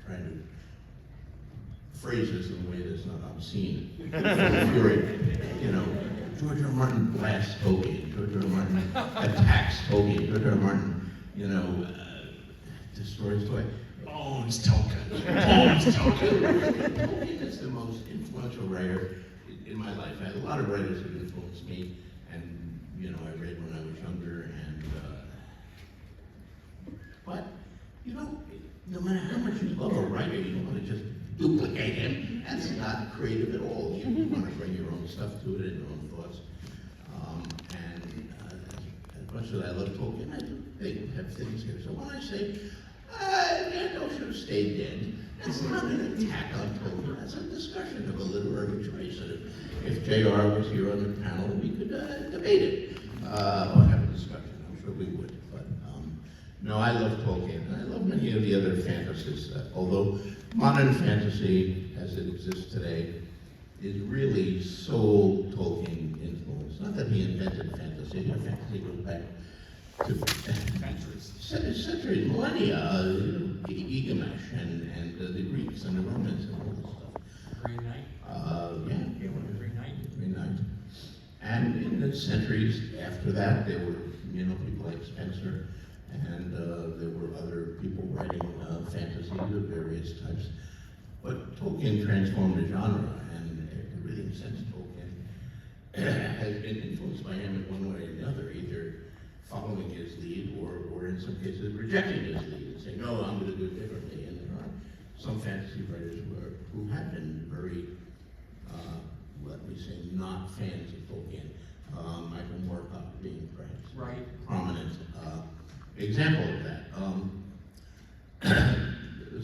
trying to phrase this in a way that's not obscene. Fury, you know, George R. Martin blasts Tolkien, George R. Martin attacks Tolkien, George R. Martin, you know, destroys Tolkien. Owns Tolkien. Tolkien is the most influential writer in my life. I had a lot of writers who influenced me, and you know, I read when I was younger, and but you know, no matter how much you love a writer, you don't want to just duplicate him. That's not creative at all. You want to bring your own stuff to it and your own thoughts. And as much as I love Tolkien, I do have things here. So when I say Gandalf should have stayed dead, that's not an attack on Tolkien. That's a discussion of a literary choice. And if JR was here on the panel, we could debate it or have a discussion. I'm sure we would. But no, I love Tolkien, and I love many of the other fantasies. Although modern fantasy, as it exists today, is really so Tolkien influenced. Not that he invented fantasy. Fantasy goes back to centuries, millennia, Gilgamesh and the Greeks and the Romans and all this stuff. Green Knight? Yeah. Green Knight? Green Knight. And in the centuries after that, there were, you know, people like Spencer, and there were other people writing fantasies of various types. But Tolkien transformed the genre, and everything since Tolkien has been influenced by him in one way or another, either following his lead or in some cases rejecting his lead and saying, no, I'm going to do it differently. And there are some fantasy writers who have been very, let me say, not fans of Tolkien. Michael Moorcock being perhaps a prominent example of that.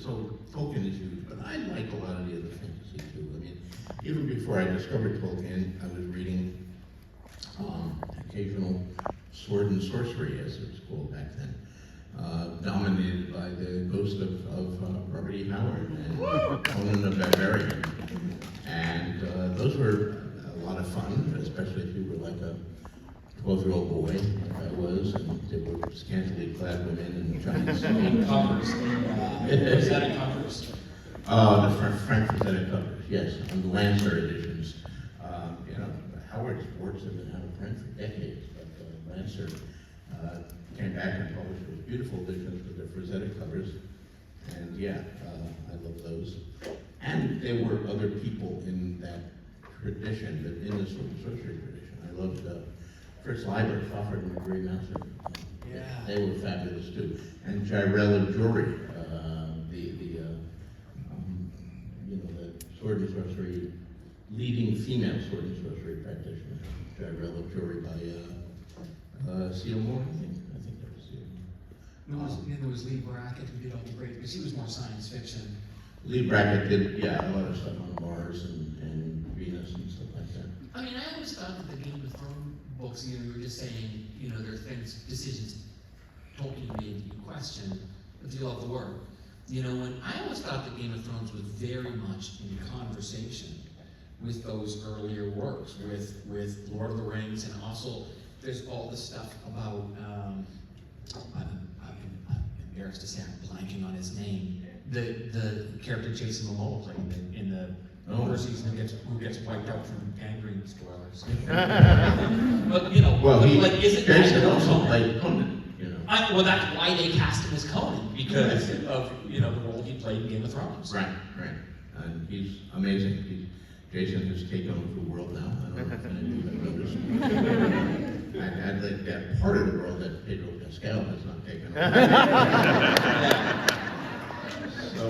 So Tolkien is huge, but I like a lot of the other fantasy too. I mean, even before I discovered Tolkien, I was reading occasional sword and sorcery, as it was called back then, dominated by the ghost of Robert E. Howard and Conan the Barbarian. And those were a lot of fun, especially if you were like a 12-year-old boy, like I was, and there were scantily clad women and giants. Covers. Rosetta covers. The French Rosetta covers, yes, and the Lancer editions. You know, Howard's works have been out of print for decades, but Lancer came back and published those beautiful editions with the Rosetta covers, and yeah, I love those. And there were other people in that tradition, but in the sword and sorcery tradition. I loved Fritz Leiber, Fafhrd and Marie Mouser. Yeah. They were fabulous too. And Jirella Jury, you know, the sword and sorcery, leading female sword and sorcery practitioner. Jirella Jury by C.L. Moore, I think that was C.L. There was Lee Brackett who did all the great, because he was more science fiction. Lee Brackett did, yeah, a lot of stuff on Mars and Venus and stuff like that. I mean, I always thought that the Game of Thrones books, you know, you were just saying, you know, there are things, decisions Tolkien made that you question, but you love the work. You know, and I always thought that Game of Thrones was very much in conversation with those earlier works, with Lord of the Rings, and also there's all the stuff about, I'm embarrassed to say I'm blanking on his name, the character Jason Momoa played in the first season who gets wiped out from gangrene spoilers. But you know, well, Jason also played Conan. You know. Well, that's why they cast him as Conan, because of the role he played in Game of Thrones. Right. And he's amazing. Jason has taken over the world now. I don't know if any of you have noticed. And that part of the world that Pedro Pascal has not taken over. So,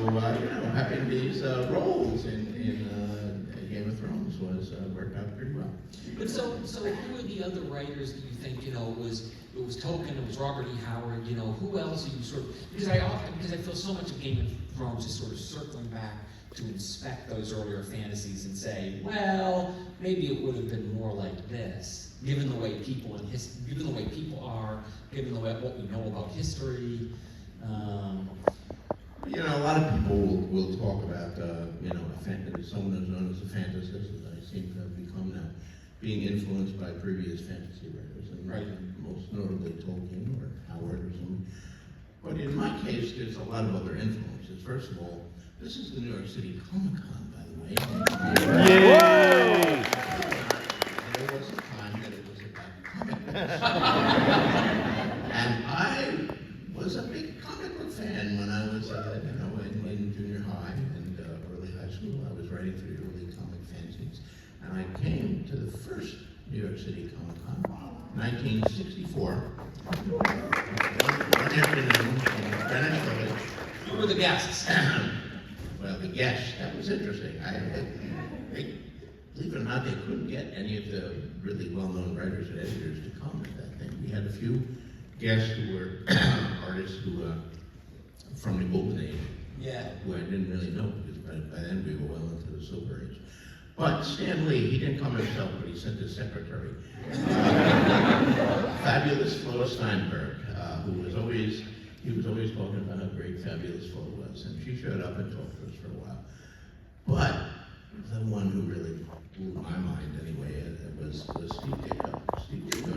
having these roles in Game of Thrones worked out pretty well. But so who are the other writers that you think, it was Tolkien, it was Robert E. Howard, who else are you sort of, because I feel so much of Game of Thrones is sort of circling back to inspect those earlier fantasies and say, well, maybe it would have been more like this, given the way people given the way people are, given the way what we know about history. A lot of people will talk about, someone who's known as a fantasist, as I seem to have become now, being influenced by previous fantasy writers, and most notably Tolkien or Howard or something. But in my case, there's a lot of other influences. First of all, This is the New York City Comic Con, by the way. Yay! There was a time that it was about comic books. And I was a big comic book fan when I was, in junior high and early high school. I was writing for the early comic fanzines. And I came to the first New York City Comic Con, 1964. One afternoon in Greenwich Village. Who were the guests? Well, the guests, that was interesting. Believe it or not, they couldn't get any of the really well-known writers and editors to come at that thing. We had a few guests who were artists who, from the Golden Age, who I didn't really know, because by then we were well into the Silver Age. But Stan Lee, he didn't come himself, but he sent his secretary. Fabulous Flo Steinberg, who was always talking about how great Fabulous Flo was, and she showed up and talked to us for a while. But the one who really blew my mind anyway, was Steve Ditko. Steve Ditko.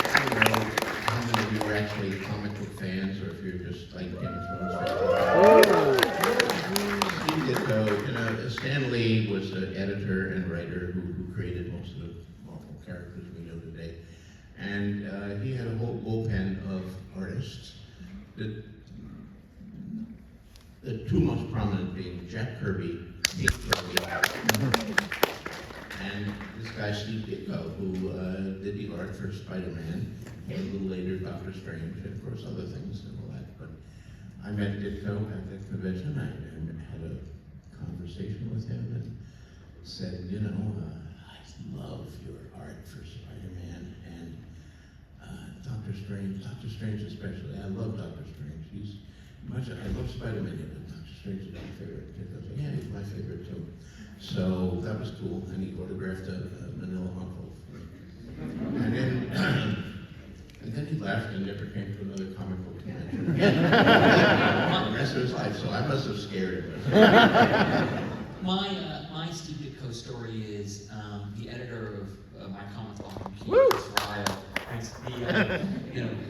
I don't know how many of you are actually comic book fans, or if you're just like Game of Thrones fans. Steve Ditko, Stan Lee was the editor and writer who created most of the Marvel characters we know today. And he had a whole bullpen of artists. The two most prominent being Jack Kirby, Nick Kirby, and this guy Steve Ditko, who did the art for Spider-Man, and a little later Doctor Strange, and of course other things and all that. But I met Ditko at the convention. I had a conversation with him and said, I love your art for Spider-Man and Doctor Strange especially. I love Doctor Strange. I love Spider-Man, but Doctor Strange is my favorite. I was like, yeah, he's my favorite too. So that was cool, and he autographed a manila envelope. And then he left and never came to another comic book convention again. The rest of his life, so I must have scared him. My Steve Ditko story is the editor of my comic blog,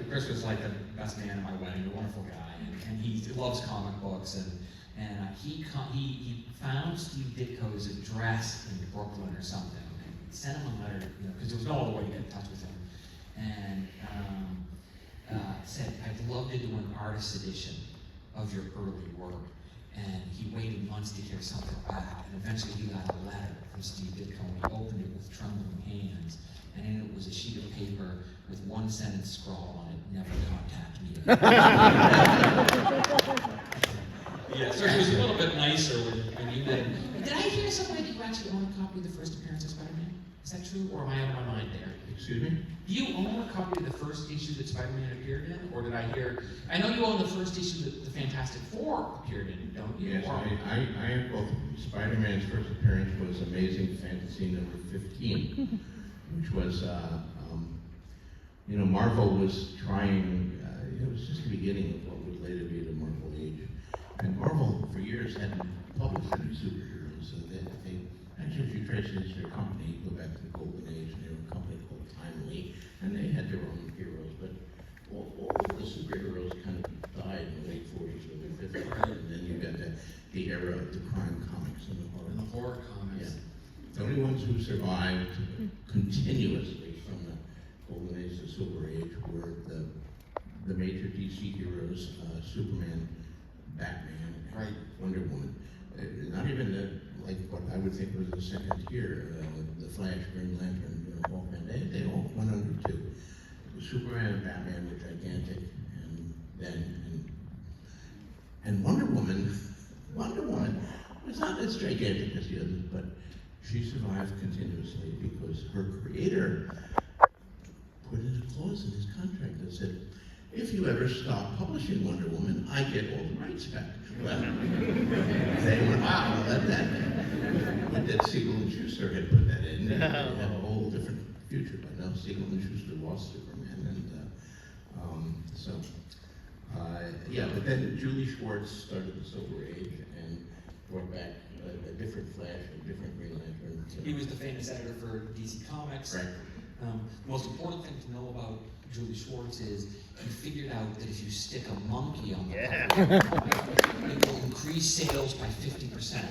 Chris was like the best man at my wedding, a wonderful guy, and he loves comic books, and he found Steve Ditko's address in Brooklyn or something, and sent him a letter, because there was no other way to get in touch with him, and said, I'd love to do an artist edition of your early work. And he waited months to hear something back, and eventually he got a letter from Steve Ditko, and he opened it with trembling hands, and in it was a sheet of paper with one sentence scrawled on it, never contact me again. Yeah, so he was a little bit nicer when you met him. Did I hear somewhere that you actually own a copy of the first appearance of Spider-Man? Is that true, or am I out of my mind there? Excuse me? Do you own a copy of the first issue that Spider-Man appeared in, or did I hear? I know you own the first issue that the Fantastic Four appeared in, don't you? Yes, I have both. Spider-Man's first appearance was Amazing Fantasy number 15, which was, Marvel was trying, it was just the beginning of what would later be the Marvel Age. And Marvel, for years, hadn't published any superheroes, so they actually, if you trace the history of their company, you go back to the Golden Age, and they were a company called Timely, and they had their own heroes, but all of the superheroes kind of died in the late 40s or the 50s, and then you got the era of the crime comics and the horror comics. Yeah. The only ones who survived continuously from the Golden Age to Silver Age were the major DC heroes, Superman, Batman, and Wonder Woman. Not even like what I would think was the second tier, the Flash, Green Lantern, Hawkman. They all went under too. Superman and Batman were gigantic, and Wonder Woman was not as gigantic as the others, but she survived continuously because her creator put in a clause in his contract that said, if you ever stop publishing Wonder Woman, I get all the rights back. Well, they were wow, but that Siegel and Schuster had put that in. They had a whole different future, but now Siegel and Schuster lost Superman, and but then Julie Schwartz started the Silver Age and brought back a different Flash, a different Green Lantern. He was the famous editor for DC Comics. Right. The most important thing to know about Julie Schwartz is, he figured out that if you stick a monkey on the Yeah. cover, it will increase sales by 50%.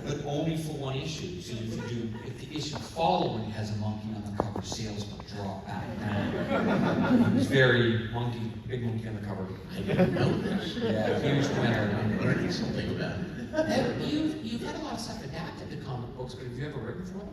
But only for one issue. So if the issue following has a monkey on the cover, sales will drop back down. It's very big monkey on the cover. I didn't know this. Yeah, huge winner. I'm learning something about it. You've had a lot of stuff adapted to comic books, but have you ever written for them?